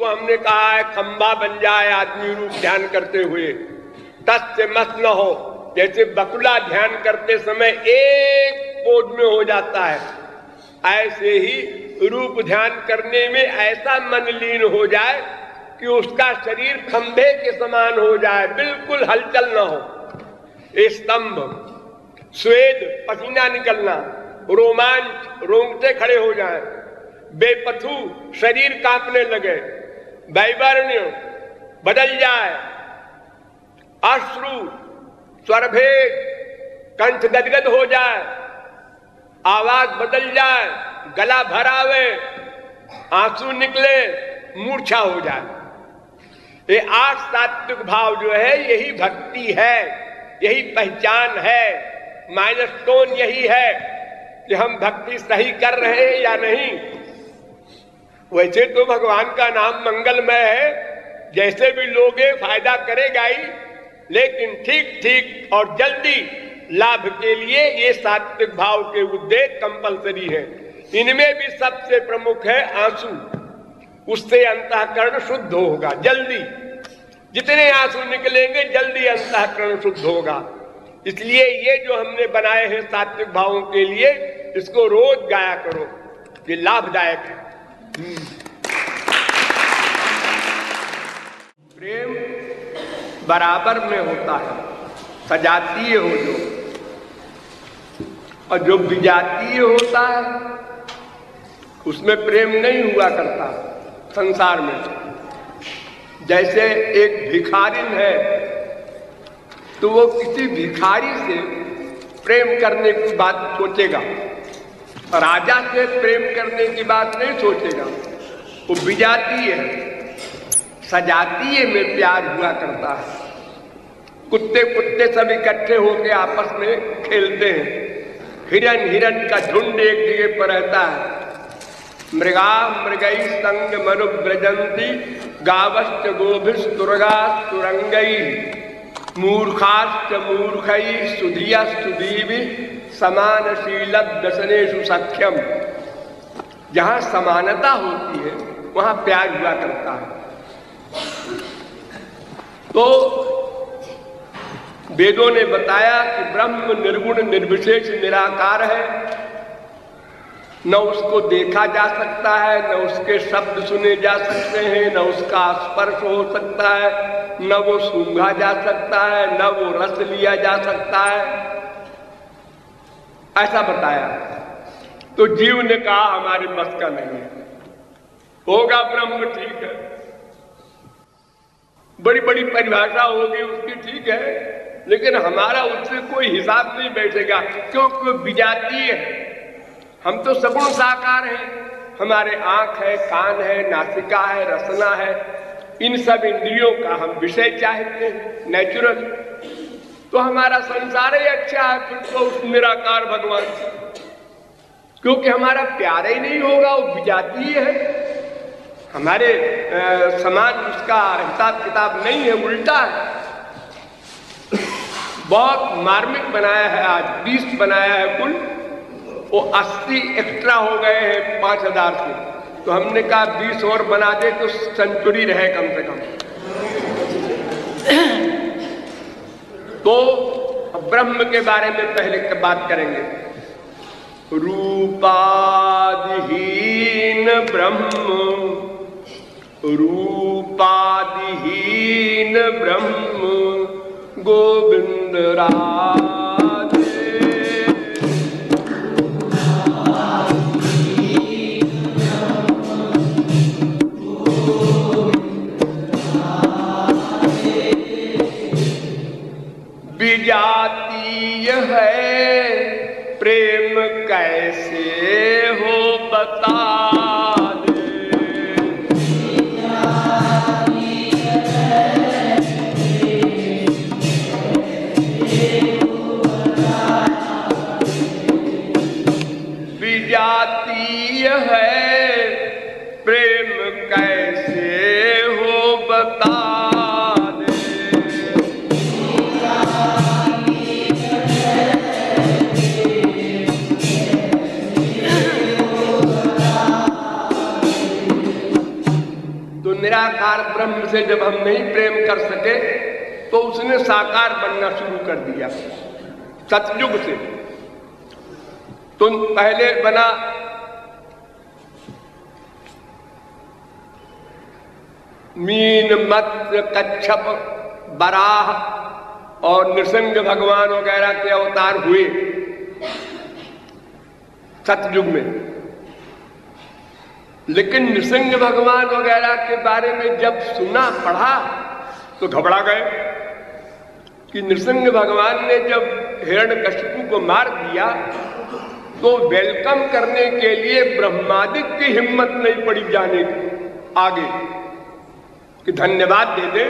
हमने कहा है खंभा बन जाए आदमी रूप ध्यान करते हुए, तस्य मस न हो। जैसे बकुला ध्यान करते समय एक पोज में हो जाता है, ऐसे ही रूप ध्यान करने में ऐसा मन लीन हो जाए कि उसका शरीर खंभे के समान हो जाए, बिल्कुल हलचल न हो। स्तंभ, स्वेद, पसीना निकलना, रोमांच, रोंगटे खड़े हो जाएं, बेपथु, शरीर कांपने लगे, वैवर्ण्य बदल जाए, अश्रु, स्वरभेद, कंठ गदगद हो जाए, आवाज बदल जाए, गला भर आवे, आंसू निकले, मूर्छा हो जाए। ये 8 सात्विक भाव जो है यही भक्ति है, यही पहचान है, माइलस्टोन यही है कि हम भक्ति सही कर रहे हैं या नहीं। वैसे तो भगवान का नाम मंगलमय है, जैसे भी लोगे फायदा करेगा ही, लेकिन ठीक ठीक और जल्दी लाभ के लिए ये सात्विक भाव के उद्देश्य कंपलसरी है। इनमें भी सबसे प्रमुख है आंसू, उससे अंतःकरण शुद्ध होगा जल्दी। जितने आंसू निकलेंगे जल्दी अंतःकरण शुद्ध होगा। इसलिए ये जो हमने बनाए हैं सात्विक भावों के लिए, इसको रोज गाया करो, ये लाभदायक है। प्रेम बराबर में होता है, सजातीय हो जो, और जो विजातीय होता है उसमें प्रेम नहीं हुआ करता संसार में। जैसे एक भिखारिन है तो वो किसी भिखारी से प्रेम करने की बात सोचेगा, राजा से प्रेम करने की बात नहीं सोचेगा। वो विजातीय है, सजातीय में प्यार हुआ करता है। कुत्ते कुत्ते सब इकट्ठे होकर आपस में खेलते हैं, हिरन हिरन का झुंड एक जगह पर रहता है। मृगा मृगई संग मनुव्रजंती गावश्च गोभिस्तुरगा तुरंगई मूर्खाश्च मूर्खई सुधिया सुधीवि समानशील दशनेषु सख्यम। जहां समानता होती है वहां प्यार हुआ करता है। तो वेदों ने बताया कि ब्रह्म निर्गुण निर्विशेष निराकार है, न उसको देखा जा सकता है, न उसके शब्द सुने जा सकते हैं, न उसका स्पर्श हो सकता है, न वो सूंघा जा सकता है, न वो रस लिया जा सकता है, ऐसा बताया। तो जीव ने कहा हमारे बस का नहीं है, होगा ब्रह्म ठीक है, बड़ी बड़ी परिभाषा होगी उसकी ठीक है, लेकिन हमारा उससे कोई हिसाब नहीं बैठेगा, क्योंकि विजातीय है। हम तो सगुण साकार हैं, हमारे आंख है, कान है, नासिका है, रसना है, इन सब इंद्रियों का हम विषय चाहते हैं नेचुरल। तो हमारा संसार ही अच्छा है फिर तो उस निराकार भगवान से, क्योंकि हमारा प्यार ही नहीं होगा, वो विजातीय है, हमारे समान उसका हिसाब किताब नहीं है, उल्टा है। बहुत मार्मिक बनाया है, आज 20 बनाया है कुल, वो 80 एक्स्ट्रा हो गए हैं 5000 से। तो हमने कहा 20 और बना दे तो सेंचुरी रहे कम से कम। तो ब्रह्म के बारे में पहले बात करेंगे। रूपादिहीन ब्रह्म, रूपादिहीन ब्रह्म गोविंद राधे। विजातीय है प्रेम कैसे हो बता दे। विजातीय है प्रेम कैसे हो निराकार ब्रह्म से जब हम नहीं प्रेम कर सके तो उसने साकार बनना शुरू कर दिया सतयुग से। तो पहले बना मीन, मत्स्य, कच्छप, बराह और नृसिंह भगवान वगैरह के अवतार हुए सतयुग में। लेकिन नृसिंह भगवान वगैरह के बारे में जब सुना पढ़ा तो घबरा गए कि नृसिंह भगवान ने जब हिरण्यकशिपु को मार दिया तो वेलकम करने के लिए ब्रह्मादित्य की हिम्मत नहीं पड़ी जाने की आगे कि धन्यवाद दे दे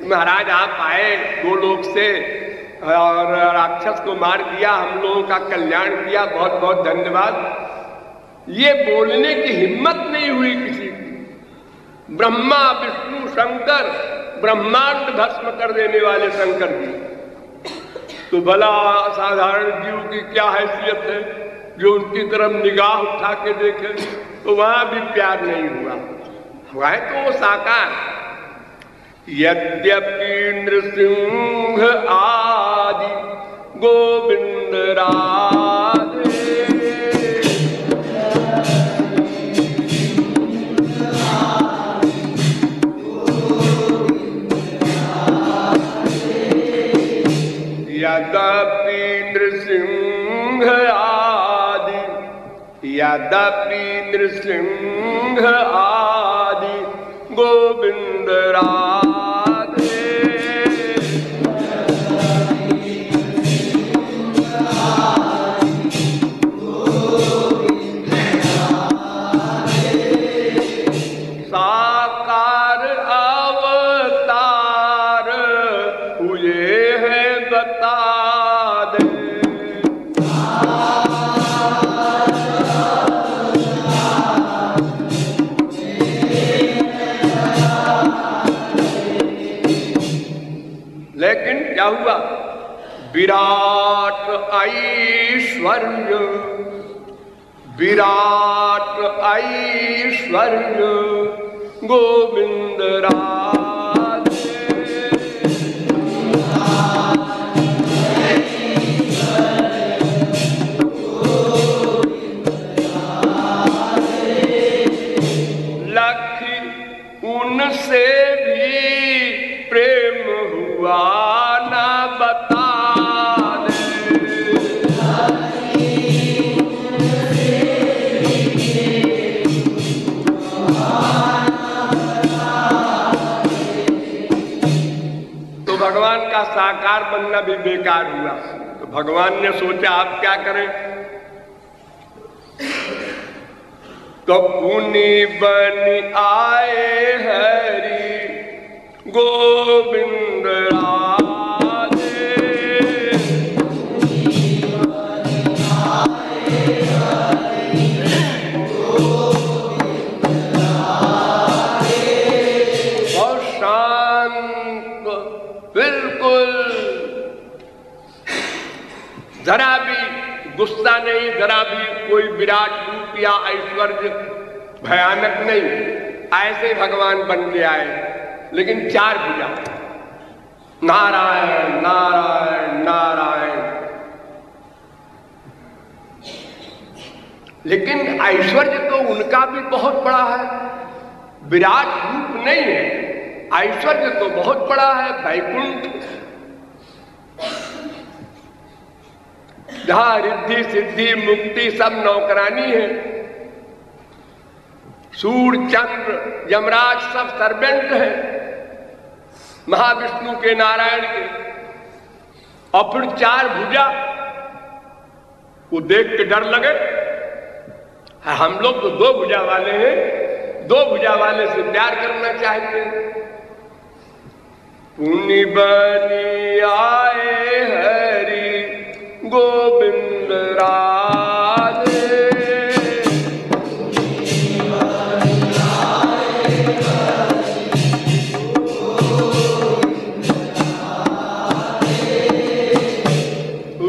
महाराज, आप आए गोलोक से और राक्षस को मार दिया, हम लोगों का कल्याण किया, बहुत बहुत धन्यवाद। ये बोलने की हिम्मत नहीं हुई किसी की। ब्रह्मा विष्णु शंकर, ब्रह्मांड भस्म कर देने वाले शंकर जी, तो भला साधारण जीव की क्या हैसियत है जो उनकी तरफ निगाह उठा के देखे, तो वहां भी प्यार नहीं हुआ है तो वो साकार। यद्यपि नृसिंह आदि गोविंद राधे, यद्यपि नृसिंह आदि, यद्यपि नृसिंह आदि गोविंद राधे, साकार अवतार हुए हैं बता दे। लेकिन क्या हुआ? विराट ऐश्वर्य, विराट ऐश्वर्य गोविंद राधे, लख उनसे भी प्रेम हुआ ना बता दे। तो भगवान का साकार बनना भी बेकार हुआ। तो भगवान ने सोचा आप क्या करें, तो पुनि बनि आए हरि गोविंद राधे, और शांत बिल्कुल, जरा भी गुस्सा नहीं, जरा भी कोई विराट रूप या ऐश्वर्य भयानक नहीं, ऐसे भगवान बन के आए। लेकिन चार भुजा, नारायण नारायण नारायण। लेकिन ऐश्वर्य तो उनका भी बहुत बड़ा है, विराट रूप नहीं है, ऐश्वर्य तो बहुत बड़ा है। वैकुंठ जहां रिद्धि सिद्धि मुक्ति सब नौकरानी है, सूर्य चंद्र यमराज सब सर्वेंट है महाविष्णु के नारायण के, और फिर चार भुजा, वो देख के डर लगे। हम लोग तो दो भुजा वाले हैं, दो भुजा वाले से प्यार करना चाहते हैं। पुनि बनि आए हरि गोविंद राधे,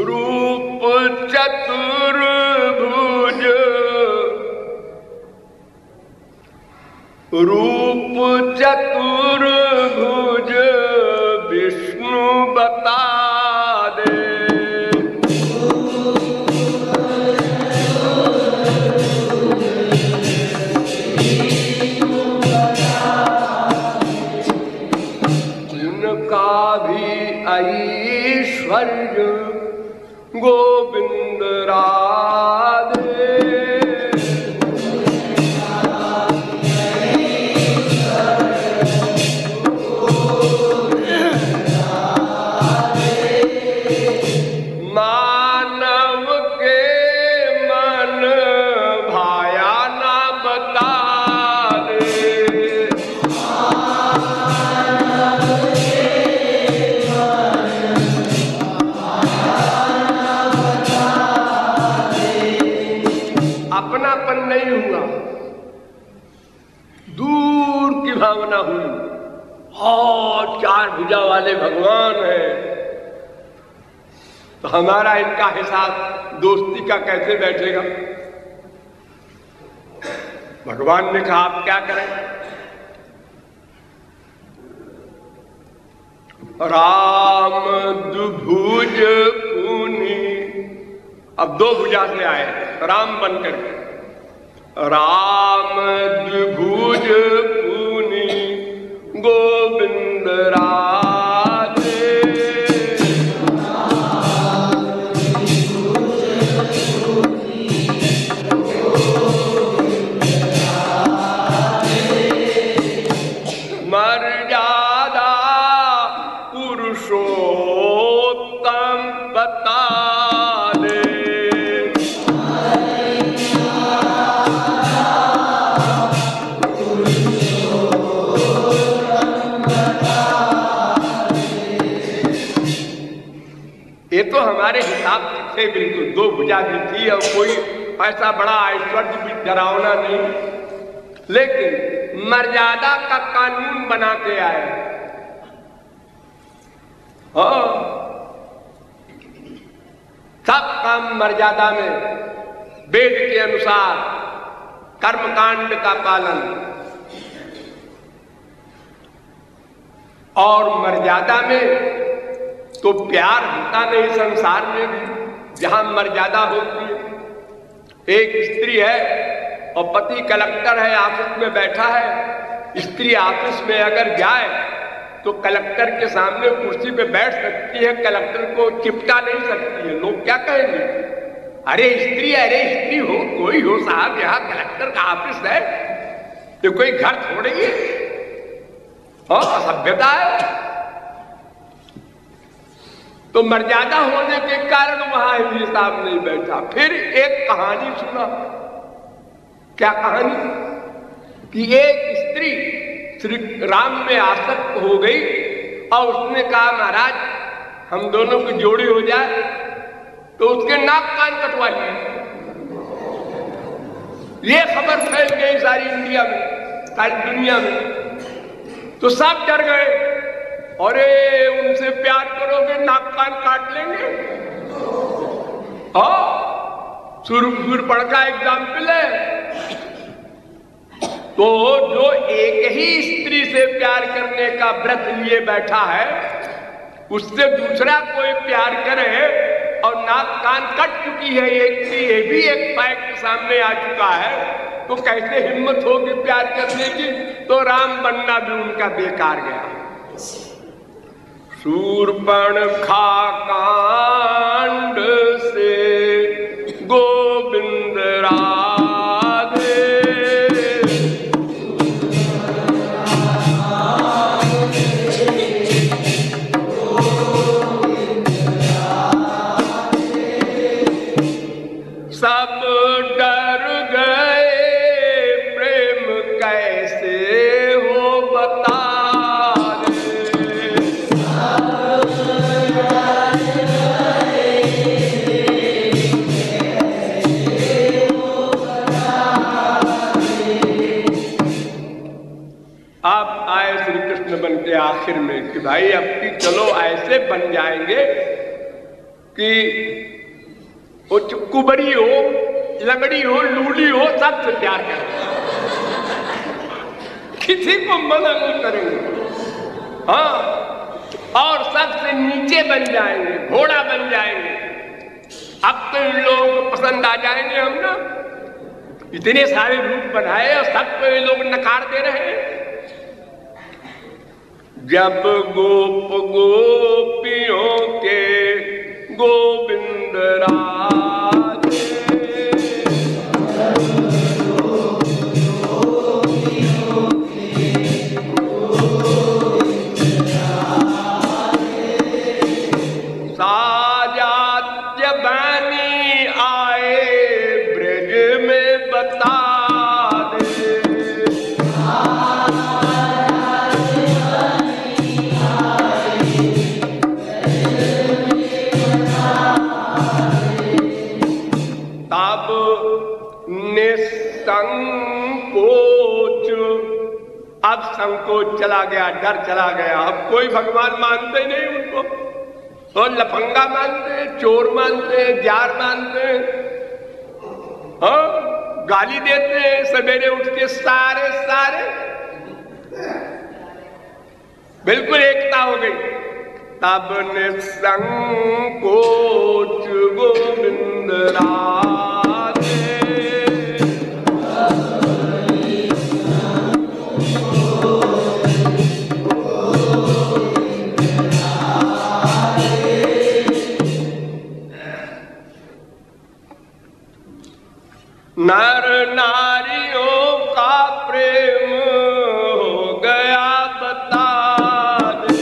रूप चतुर्भुज, रूप चतुर्भुज विष्णु बता दे। उनका भी ऐश्वर्य गोविंद राधे। मानव के मन भाया ना बता दे। अपनापन नहीं हुआ, दूर की भावना हुई। और चार भुजा वाले भगवान हैं, तो हमारा इनका हिसाब दोस्ती का कैसे बैठेगा? भगवान ने कहा आप क्या करें? राम दुभुज पुनि, अब दो भुजा से आए राम बनकर के। राम द्विभुज पुनि गोविंद राधे। मर्यादा पुरुषोत्तम बता दे। ये तो हमारे हिसाब से बिल्कुल दो भुजा भी थी और कोई ऐसा बड़ा ऐश्वर्य भी डरावना नहीं, लेकिन मर्यादा का कानून बना के आए। हाँ, सब काम मर्यादा में, वेद के अनुसार कर्मकांड का पालन, और मर्यादा में तो प्यार होता नहीं संसार में भी, जहां मर्यादा होती है। एक स्त्री है और पति कलेक्टर है, ऑफिस में बैठा है। स्त्री ऑफिस में अगर जाए तो कलेक्टर के सामने कुर्सी पे बैठ सकती है, कलेक्टर को चिपटा नहीं सकती है। लोग क्या कहेंगे? अरे स्त्री हो, कोई हो साहब, यहाँ कलेक्टर का ऑफिस है, तो कोई घर छोड़ेगी? हाँ, असभ्यता है। तो मर्यादा होने के कारण वहां हिसाब नहीं बैठा। फिर एक कहानी सुना। क्या कहानी? कि एक स्त्री श्री राम में आसक्त हो गई और उसने कहा महाराज हम दोनों की जोड़ी हो जाए, तो उसके नाक कान कटवा लिए। ये खबर फैल गई सारी इंडिया में, सारी दुनिया में, तो सब डर गए। अरे उनसे प्यार करोगे नाक कान काट लेंगे। हाँ, सूरपड़ का एग्जाम्पल है। तो जो एक ही स्त्री से प्यार करने का व्रत लिए बैठा है, उससे दूसरा कोई प्यार करे और नाक कान कट चुकी है एक स्त्री, ये भी एक फैक्ट सामने आ चुका है, तो कैसे हिम्मत होगी प्यार करने की? तो राम बनना भी उनका बेकार गया। शूर्पणखा कांड से गोविंद राधे। सब डर गए, प्रेम कैसे हो बता दे। अब आए श्री कृष्ण बन के आखिर में कि भाई अब की चलो ऐसे बन जाएंगे कि वो कुबड़ी हो, लंगड़ी हो, लूली हो, सबसे प्यार करें। किसी को मना नहीं करेंगे। हाँ, और सबसे नीचे बन जाएंगे, घोड़ा बन जाएंगे। अब तो इन लोगों को पसंद आ जाएंगे हम ना, इतने सारे रूप बनाए और सबको ये लोग नकार दे रहे हैं। जब गोप गोपियों के गोविंद राधे, साजात्य बनी आए ब्रज में बता दे, तब निसंकोच, अब संकोच चला गया, डर चला गया। अब कोई भगवान मानते नहीं उनको, और लफंगा मानते, चोर मानते, जार मानते, हाँ, गाली देते हैं सवेरे उठ के सारे सारे। बिल्कुल एकता हो गई। तब निसंकोच गोविंद राधे, नर नारियों का प्रेम हो गया बता दे,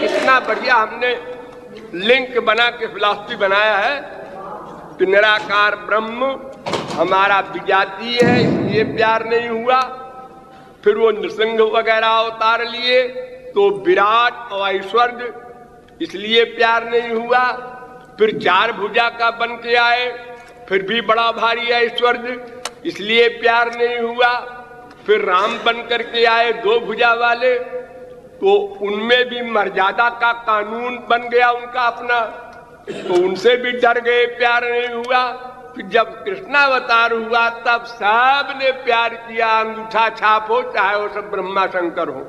कितना बढ़िया हमने लिंक बना के फिलॉसफी बनाया है कि निराकार ब्रह्म हमारा विजातीय है, इसलिए प्यार नहीं हुआ। फिर वो नृसिंह वगैरह अवतार लिए तो विराट और ऐश्वर्य, इसलिए प्यार नहीं हुआ। फिर 4 भुजा का बन के आए, फिर भी बड़ा भारी ऐश्वर्य, इसलिए प्यार नहीं हुआ। फिर राम बन करके आए 2 भुजा वाले, तो उनमें भी मर्यादा का कानून बन गया उनका अपना, तो उनसे भी डर गए, प्यार नहीं हुआ। फिर जब कृष्णावतार हुआ तब सब ने प्यार किया, अंगूठा छाप हो चाहे वो सब ब्रह्मा शंकर हो।